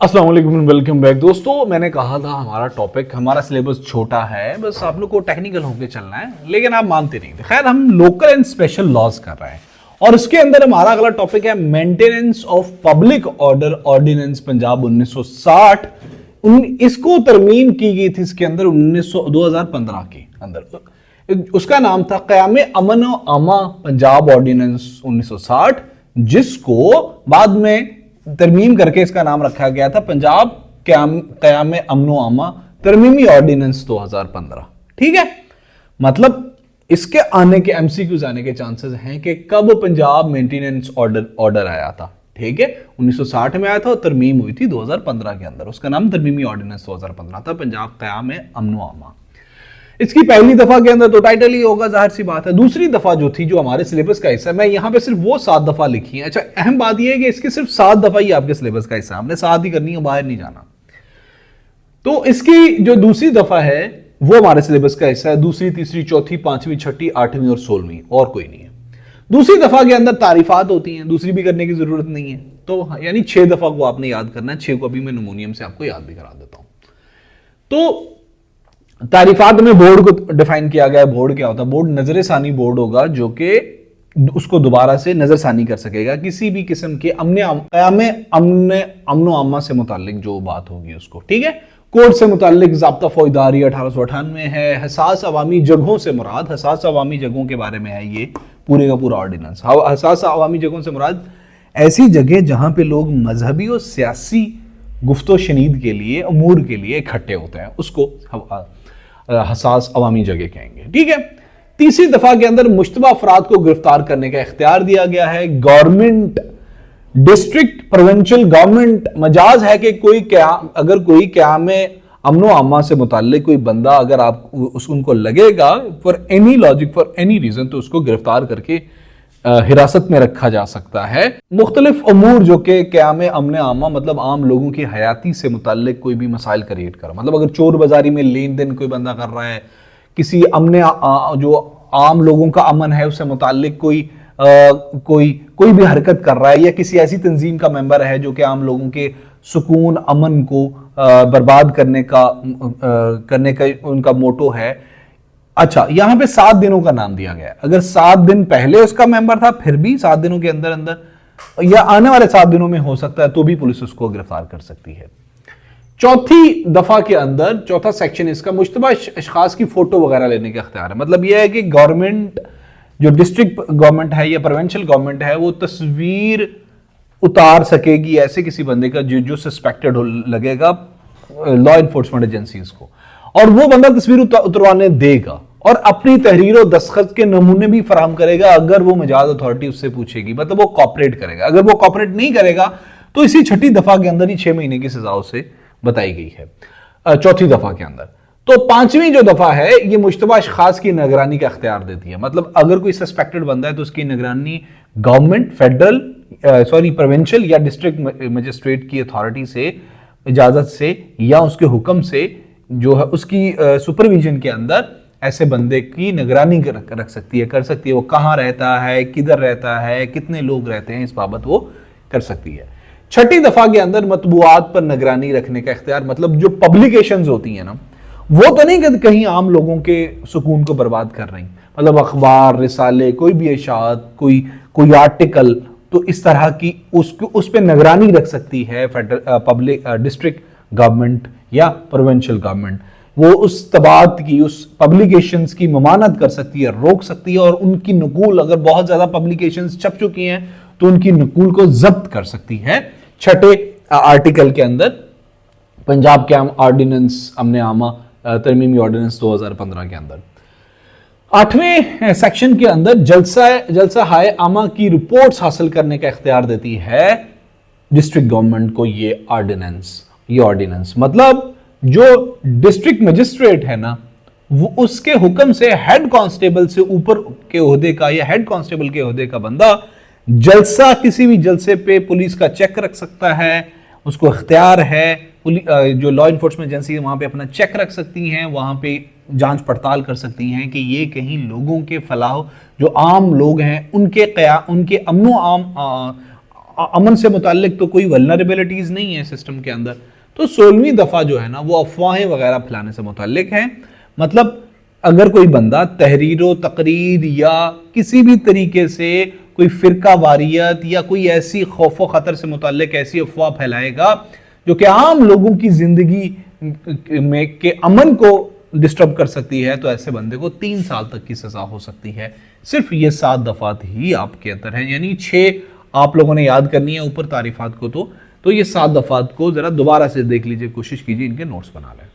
अस्सलाम वालेकुम, welcome back दोस्तों। मैंने कहा था हमारा टॉपिक, हमारा सिलेबस छोटा है, बस आप लोग को टेक्निकल होके चलना है, लेकिन आप मानते नहीं थे। खैर, हम लोकल एंड स्पेशल लॉज कर रहे हैं और इसके अंदर हमारा अगला टॉपिक है maintenance of public order ordinance Punjab 1960। इसको तरमीम की गई थी इसके अंदर 2015 के अंदर। उसका नाम था क़याम अमन व अमा पंजाब ऑर्डिनेंस 1960, जिसको बाद में तरमीम करके इसका नाम रखा गया था पंजाब क़याम अमन व अमा तरमीमी ऑर्डिनेंस 2015। ठीक है, मतलब इसके आने के एमसीक्यूज आने के चांसेस हैं कि कब पंजाब मेंटेनेंस ऑर्डर आया था। ठीक है, 1960 में आया था और तरमीम हुई थी 2015 के अंदर। उसका नाम तरमीमी ऑर्डिनेंस 2015 था, पंजाब क़याम अमन व अमा। इसकी पहली दफा के अंदर तो टाइटल ही होगा, जाहिर सी बात है। दूसरी दफा जो थी, जो हमारे सिलेबस का हिस्सा है, मैं यहां पे सिर्फ वो 7 दफा लिखी है। अच्छा, अहम बात यह है कि इसकी सिर्फ 7 दफा ही आपके सिलेबस का हिस्सा, हमने 7 ही करनी है, बाहर नहीं जाना। तो इसकी जो दूसरी दफा है वो हमारे सिलेबस का हिस्सा है। दूसरी, तीसरी, चौथी, 5वीं, 6ठी, 8वीं और 16वीं, और कोई नहीं है। दूसरी दफा के अंदर तारीफात होती हैं, दूसरी भी करने की जरूरत नहीं है। तो यानी 6 दफा को आपने याद करना है। 6 को अभी मैं नमूनियम से आपको याद भी करा देता हूं। तो तारीफात में बोर्ड को डिफाइन किया गया है। बोर्ड क्या होता है? बोर्ड नजर सानी बोर्ड होगा जो कि उसको दोबारा से नजर सानी कर सकेगा किसी भी किस्म के अमन आमा से मुतालिक जो बात होगी उसको। ठीक है, कोर्ट से मुतालिक ज़ाब्ता फौजदारी 1898 है। हसास अवामी जगहों से मुराद, हसास अवामी जगहों के बारे में है ये पूरे का पूरा ऑर्डिनेंस। हसास अवामी जगहों से मुराद ऐसी जगह जहां पे लोग मजहबी और सियासी गुफ्तो शनीद के लिए, अमूर के लिए इकट्ठे होते हैं, उसको हसास अवामी जगह कहेंगे। ठीक है, तीसरी दफा के अंदर मुश्तबा अफराद को गिरफ्तार करने का इख्तियार दिया गया है। Government, district, provincial government Majaz है कि अगर कोई क़याम अमन व अमा से मुताल्लिक कोई बंदा, अगर आप उनको लगेगा for any logic, for any reason, तो उसको गिरफ्तार करके हिरासत में रखा जा सकता है। मुख्तलिफ अमूर जो कि क़याम अमन आमा मतलब आम लोगों की हयाती से मुताल्लिक कोई भी मसाइल क्रिएट कर, मतलब अगर चोर बाजारी में लेन देन कोई बंदा कर रहा है, किसी जो आम लोगों का अमन है उससे मुताल्लिक कोई भी हरकत कर रहा है, या किसी ऐसी तंजीम का मेंबर है जो कि आम लोगों के सुकून अमन को बर्बाद करने का उनका मोटो है। अच्छा, यहां पे 7 दिनों का नाम दिया गया। अगर 7 दिन पहले उसका मेंबर था, फिर भी 7 दिनों के अंदर अंदर या आने वाले 7 दिनों में हो सकता है, तो भी पुलिस उसको गिरफ्तार कर सकती है। चौथी दफा के अंदर, चौथा सेक्शन इसका, मुश्तबा अशखास की फोटो वगैरह लेने का इख्तियार है। मतलब यह है कि गवर्नमेंट, जो डिस्ट्रिक्ट गवर्नमेंट है या प्रोविंशियल गवर्नमेंट है, वो तस्वीर उतार सकेगी ऐसे किसी बंदे का जो सस्पेक्टेड लगेगा लॉ इन्फोर्समेंट एजेंसीज को, और वो बंदा तस्वीर उतरवाने देगा और अपनी तहरीर और दस्तखत के नमूने भी फराहम करेगा अगर वो मजाज अथॉरिटी उससे पूछेगी। मतलब वो कॉपरेट करेगा। अगर वो कॉपरेट नहीं करेगा तो इसी छठी दफा के अंदर ही 6 महीने की सजा उसे बताई गई है, चौथी दफा के अंदर। तो 5वीं जो दफा है, ये मुश्तबा अशखास की निगरानी का इख्तियार देती है। मतलब अगर कोई सस्पेक्टेड बंदा है तो उसकी निगरानी गवर्नमेंट, प्रोविंशियल या डिस्ट्रिक्ट मजिस्ट्रेट की अथॉरिटी से, इजाजत से या उसके हुक्म से, जो है उसकी सुपरविजन के अंदर ऐसे बंदे की निगरानी कर सकती है। वो कहाँ रहता है, किधर रहता है, कितने लोग रहते हैं, इस बाबत वो कर सकती है। छठी दफा के अंदर मतबूआत पर निगरानी रखने का इख्तियार, मतलब जो पब्लिकेशंस होती हैं ना, वो तो नहीं कि कहीं आम लोगों के सुकून को बर्बाद कर रही, मतलब अखबार, रिसाले, कोई भी इशाअत, कोई आर्टिकल, तो इस तरह की उस पर निगरानी रख सकती है डिस्ट्रिक्ट गवर्नमेंट या प्रोविंशियल गवर्नमेंट। वो उस तबात की, उस पब्लिकेशंस की ममानत कर सकती है, रोक सकती है, और उनकी नकूल, अगर बहुत ज्यादा पब्लिकेशंस छप चुकी हैं तो उनकी नकूल को जब्त कर सकती है। छठे आर्टिकल के अंदर पंजाब क़याम ऑर्डिनेंस अमन आमा तरमीमी ऑर्डिनेंस 2015 के अंदर। 8वें सेक्शन के अंदर जलसा हाय आमा की रिपोर्ट्स हासिल करने का इख्तियार देती है डिस्ट्रिक्ट गवर्नमेंट को ये ऑर्डिनेंस। मतलब जो डिस्ट्रिक्ट मजिस्ट्रेट है ना, वो उसके हुक्म से हेड कांस्टेबल से ऊपर के ओहदे का या हेड कांस्टेबल के ओहदे का बंदा किसी भी जलसे पे पुलिस का चेक रख सकता है। उसको इख्तियार है, जो लॉ इन्फोर्समेंट एजेंसी है वहां पे अपना चेक रख सकती हैं, वहां पे जांच पड़ताल कर सकती हैं कि ये कहीं लोगों के फलाह, जो आम लोग हैं उनके अमनो امن سے متعلق تو کوئی ولنریبلٹیز نہیں ہے سسٹم کے اندر. تو 16ویں دفعہ جو ہے نا وہ افواہیں وغیرہ پھیلانے سے متعلق ہے. مطلب اگر کوئی بندہ تحریر و تقریر یا کسی بھی طریقے سے کوئی فرقہ واریت یا کوئی ایسی خوف و خطر سے متعلق ایسی افواہ پھیلائے گا جو کہ عام لوگوں کی زندگی میں کے امن کو ڈسٹرب کر سکتی ہے، تو ایسے بندے کو 3 سال تک کی سزا ہو سکتی ہے. صرف یہ 7 دفعات ہی آپ کے اندر ہیں، یعنی 6 آپ لوگوں نے یاد کرنی ہے اوپر تعریفات کو. تو یہ 7 دفعات کو ذرا دوبارہ سے دیکھ لیجئے، کوشش کیجئے ان کے نوٹس بنا لیں.